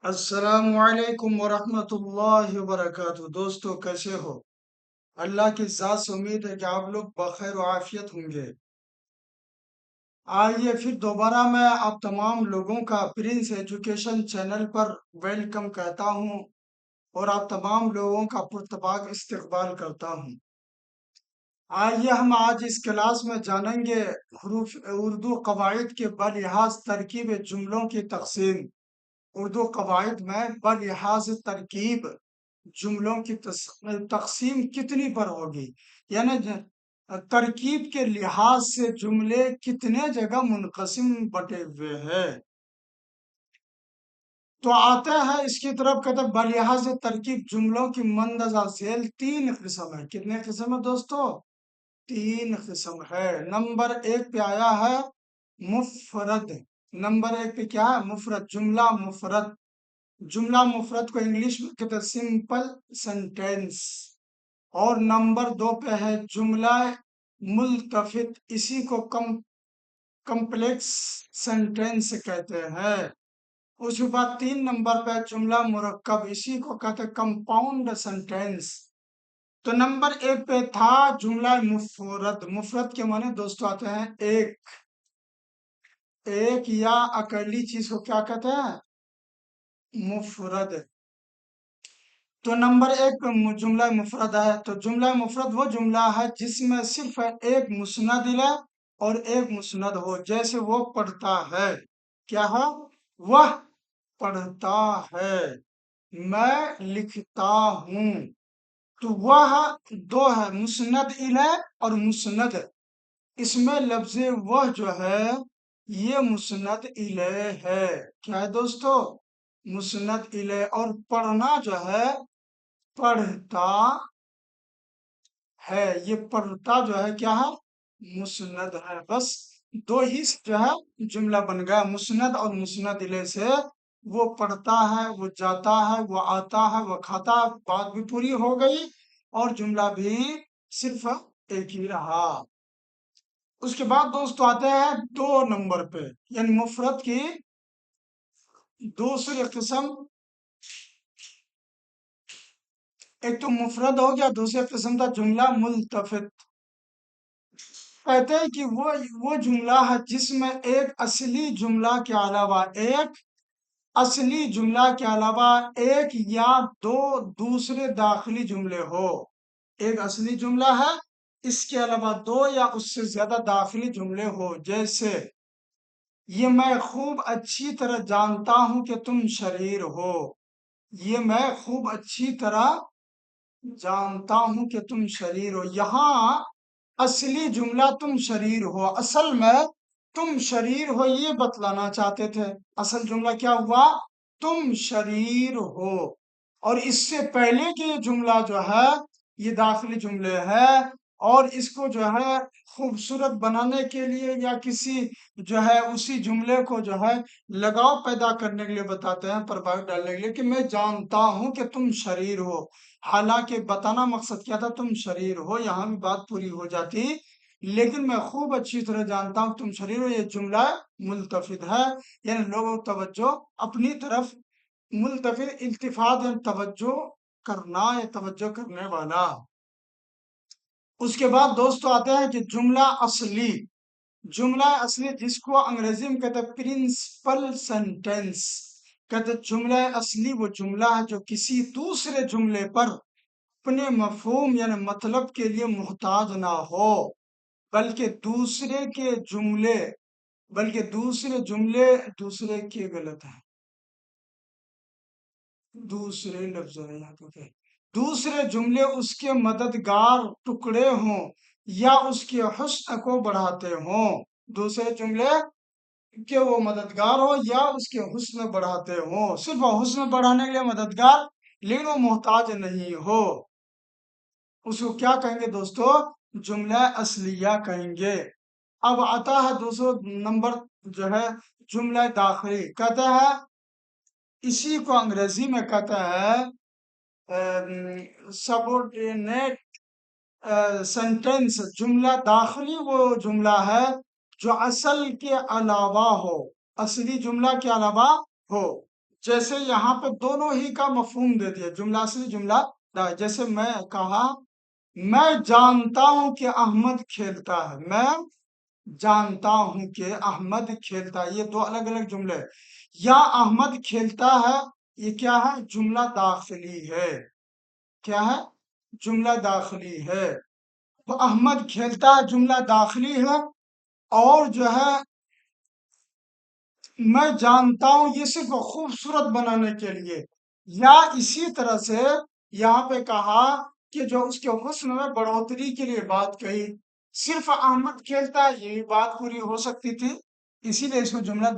السلام علیکم ورحمۃ اللہ وبرکاتہ۔ دوستو کیسے ہو؟ اللہ کی ذات سے امید ہے کہ آپ لوگ بخیر و عافیت ہوں گے۔ آئیے پھر دوبارہ میں آپ تمام لوگوں کا پرنس ایجوکیشن چینل پر ویلکم کہتا ہوں اور آپ تمام لوگوں کا پرتپاک استقبال کرتا ہوں۔ آئیے ہم آج اس کلاس میں جانیں گے حروف اردو قواعد کے بلحاظ ترکیب جملوں کی تقسیم۔ اردو قواعد میں بلحاظ ترکیب جملوں کی تقسیم کتنی پر ہوگی، یعنی ترکیب کے لحاظ سے جملے کتنے جگہ منقسم بٹے ہوئے ہیں۔ تو آتے ہیں اس کی طرف، کہتے ہیں بلحاظ ترکیب جملوں کی مندرجہ ذیل تین قسم ہے۔ کتنے قسم ہے دوستو؟ تین قسم ہے۔ نمبر ایک پہ آیا ہے مفرد۔ نمبر ایک پہ کیا ہے؟ مفرد، جملہ مفرد۔ جملہ مفرد کو انگلش میں کہتے ہیں سمپل سینٹینس۔ اور نمبر دو پہ ہے جملہ ملتفت، اسی کو کمپلیکس سینٹینس کہتے ہیں۔ اس کے بعد تین نمبر پہ جملہ مرکب، اسی کو کہتے ہیں کمپاؤنڈ سینٹینس۔ تو نمبر ایک پہ تھا جملہ مفرد۔ مفرد کے معنی دوستو آتے ہیں ایک یا اکیلی چیز کو کیا کہتے ہیں؟ مفرد۔ تو نمبر ایک پہ جملہ مفرد ہے۔ تو جملہ مفرد وہ جملہ ہے جس میں صرف ایک مسند ہے اور ایک مسند ہو، جیسے وہ پڑھتا ہے۔ کیا ہو؟ وہ پڑھتا ہے، میں لکھتا ہوں۔ تو وہ دو ہے، مسند الیہ اور مسند۔ اس میں لفظ وہ جو ہے یہ مسند الیہ ہے۔ کیا ہے دوستو؟ مسند الیہ۔ اور پڑھنا جو ہے پڑھتا ہے، یہ پڑھتا جو ہے کیا ہے؟ مسند ہے۔ بس دو ہی جو ہے جملہ بن گیا، مسند اور مسند الیہ سے۔ وہ پڑھتا ہے، وہ جاتا ہے، وہ آتا ہے، وہ کھاتا ہے، بات بھی پوری ہو گئی اور جملہ بھی صرف ایک ہی رہا۔ اس کے بعد دوستو آتے ہیں دو نمبر پہ، یعنی مفرد کی دوسری قسم۔ ایک تو مفرد ہو گیا، دوسری قسم تھا جملہ ملتفت۔ کہتے ہیں کہ وہ جملہ ہے جس میں ایک اصلی جملہ کے علاوہ ایک یا دو دوسرے داخلی جملے ہو۔ ایک اصلی جملہ ہے، اس کے علاوہ دو یا اس سے زیادہ داخلی جملے ہو، جیسے یہ میں خوب اچھی طرح جانتا ہوں کہ تم شریر ہو۔ یہ میں خوب اچھی طرح جانتا ہوں کہ تم شریر ہو۔ یہاں اصلی جملہ تم شریر ہو، اصل میں تم شریر ہو یہ بتلانا چاہتے تھے۔ اصل جملہ کیا ہوا؟ تم شریر ہو۔ اور اس سے پہلے کے جملہ جو ہے یہ داخلی جملے ہے، اور اس کو جو ہے خوبصورت بنانے کے لیے یا کسی جو ہے اسی جملے کو جو ہے لگاؤ پیدا کرنے کے لیے بتاتے ہیں، پربھاؤ ڈالنے کے لیے، کہ میں جانتا ہوں کہ تم شریر ہو۔ حالانکہ بتانا مقصد کیا تھا؟ تم شریر ہو، یہاں بھی بات پوری ہو جاتی، لیکن میں خوب اچھی طرح جانتا ہوں تم شریر ہو، یہ جملہ ملتفت ہے، یعنی لوگوں توجہ اپنی طرف ملتفت، التفات یعنی توجہ کرنا یا توجہ کرنے والا۔ اس کے بعد دوستو آتے ہیں کہ جملہ اصلی۔ جملہ اصلی جس کو انگریزی میں کہتے ہیں پرنسپل سینٹینس۔ کہتے ہیں جملہ اصلی وہ جملہ ہے جو کسی دوسرے جملے پر اپنے مفہوم یعنی مطلب کے لیے محتاج نہ ہو، بلکہ دوسرے جملے دوسرے کے غلط ہیں، دوسرے لفظ ہے یہاں پہ، دوسرے جملے اس کے مددگار ٹکڑے ہوں یا اس کے حسن کو بڑھاتے ہوں۔ دوسرے جملے کہ وہ مددگار ہو یا اس کے حسن بڑھاتے ہوں، صرف حسن بڑھانے کے لیے مددگار، لیکن وہ محتاج نہیں ہو، اس کو کیا کہیں گے دوستو؟ جملہ اصلیہ کہیں گے۔ اب آتا ہے دوسرا نمبر جو ہے جملہ داخلی۔ کہتا ہے اسی کو انگریزی میں کہتا ہے سبورڈینیٹ سینٹینس۔ جملہ داخلی وہ جملہ ہے جو اصل کے علاوہ ہو، اصلی جملہ کے علاوہ ہو۔ جیسے یہاں پہ دونوں ہی کا مفہوم دے دیا، جملہ اصلی جملہ داخلی۔ جیسے میں کہا میں جانتا ہوں کہ احمد کھیلتا ہے، میں جانتا ہوں کہ احمد کھیلتا ہے، یہ دو الگ الگ جملے۔ یا احمد کھیلتا ہے، یہ کیا ہے؟ جملہ داخلی ہے۔ کیا ہے؟ جملہ داخلی ہے۔ تو احمد کھیلتا ہے جملہ داخلی ہے، اور جو ہے میں جانتا ہوں یہ صرف خوبصورت بنانے کے لیے۔ یا اسی طرح سے یہاں پہ کہا کہ جو اس کے حسن میں بڑھوتری کے لیے بات کہی، صرف احمد کھیلتا ہے، یہ بات پوری ہو سکتی تھی، اسی لیے اس کو جملہ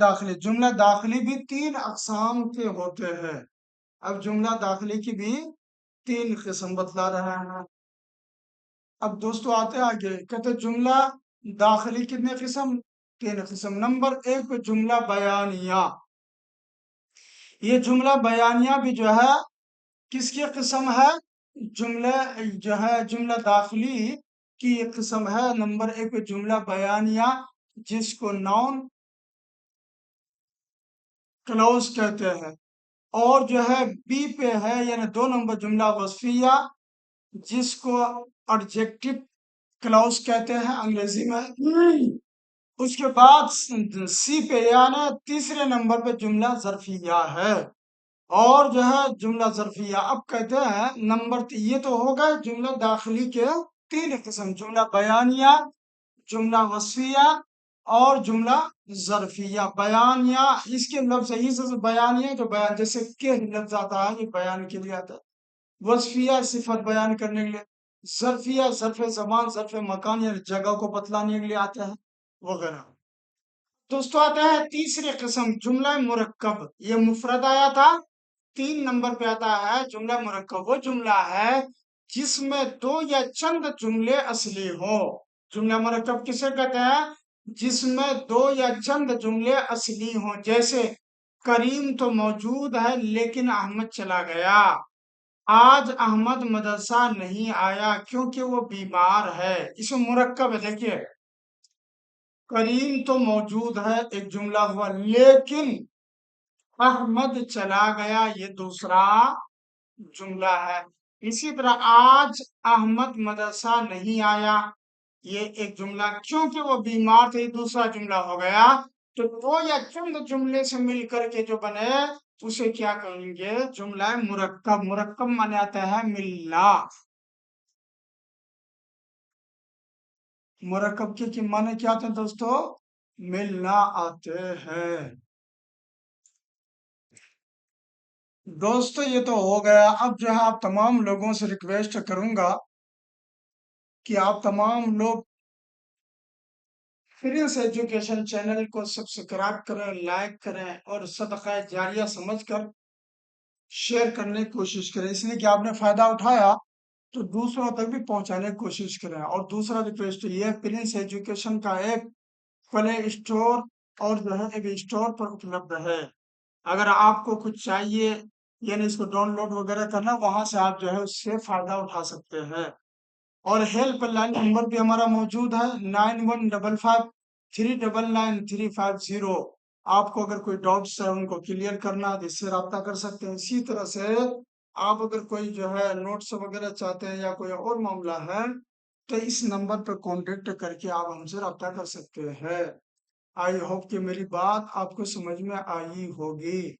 داخلی بھی 3 اقسام کے ہوتے ہیں۔ اب جملہ داخلی کی بھی 3 قسم بتلا رہا ہے۔ اب دوستو آتے آگے، کہتے جملہ داخلی کتنے قسم؟ 3 قسم۔ نمبر 1 پہ جملہ بیانیہ۔ یہ جملہ بیانیہ بھی جو ہے کس کی قسم ہے؟ جملہ داخلی کی ایک قسم ہے۔ نمبر 1 پہ جملہ بیانیہ، جس کو ناؤن کلوز کہتے ہیں۔ اور جو ہے بی پہ ہے، یعنی 2 نمبر جملہ وصفیہ، جس کو ایڈجیکٹو کلاؤز کہتے ہیں انگریزی میں۔ اس کے بعد سی پہ یعنی تیسرے نمبر پہ جملہ ظرفیہ ہے۔ اور جو ہے جملہ ظرفیہ، اب کہتے ہیں یہ تو ہو گئے جملہ داخلی کے 3 قسم، جملہ بیانیہ، جملہ وصفیہ اور جملہ ظرفیہ۔ بیانیہ اس کے لفظ ہی سے بیانیہ، جو بیان جیسے کہ لفظ آتا ہے یہ بیان کے لیے آتا ہے۔ وصفیہ صفت بیان کرنے کے لیے، ظرفیہ ظرف زمان ظرف مکان یعنی جگہ کو بتلانے کے لیے آتا ہے وغیرہ۔ دوستو آتے ہیں تیسری قسم، جملہ مرکب۔ یہ مفرد آیا تھا، 3 نمبر پہ آتا ہے جملہ مرکب۔ وہ جملہ ہے جس میں 2 یا چند جملے اصلی ہوں۔ جملہ مرکب کسے کہتے ہیں؟ جس میں 2 یا چند جملے اصلی ہوں۔ جیسے کریم تو موجود ہے لیکن احمد چلا گیا۔ آج احمد مدرسہ نہیں آیا کیونکہ وہ بیمار ہے۔ اس میں مرکب ہے، دیکھیے کریم تو موجود ہے ایک جملہ ہوا، لیکن احمد چلا گیا یہ دوسرا جملہ ہے۔ اسی طرح آج احمد مدرسہ نہیں آیا، یہ ایک جملہ، کیونکہ وہ بیمار تھے، یہ دوسرا جملہ ہو گیا۔ تو 2 یا چند جملے سے مل کر کے جو بنے اسے کیا کہیں گے؟ جملہ مرکب۔ مرکب مانے آتا ہے ملنا۔ مرکب کے معنی کیا آتے ہیں دوستو؟ ملنا آتے ہیں۔ دوستو یہ تو ہو گیا۔ اب جو ہے آپ تمام لوگوں سے ریکویسٹ کروں گا کہ آپ تمام لوگ پرنس ایجوکیشن چینل کو سبسکرائب کریں، لائک کریں اور صدقہ جاریہ سمجھ کر شیئر کرنے کی کوشش کریں، اس لیے کہ آپ نے فائدہ اٹھایا تو دوسروں تک بھی پہنچانے کی کوشش کریں۔ اور دوسرا ریکویسٹ یہ ہے، پرنس ایجوکیشن کا ایپ پلے اسٹور اور جو ہے ایپ اسٹور پر اپلبدھ ہے۔ اگر آپ کو کچھ چاہیے یعنی اس کو ڈاؤن لوڈ وغیرہ کرنا، وہاں سے آپ جو ہے اس سے فائدہ اٹھا سکتے ہیں۔ اور ہیلپ لائن نمبر بھی ہمارا موجود ہے 9155399350۔ آپ کو اگر کوئی ڈاؤٹس ہے ان کو کلیئر کرنا ہے تو اس سے رابطہ کر سکتے ہیں۔ اسی طرح سے آپ اگر کوئی جو ہے نوٹس وغیرہ چاہتے ہیں یا کوئی اور معاملہ ہے تو اس نمبر پہ کانٹیکٹ کر کے آپ ہم سے رابطہ کر سکتے ہیں۔ آئی ہوپ کہ میری بات آپ کو سمجھ میں آئی ہوگی۔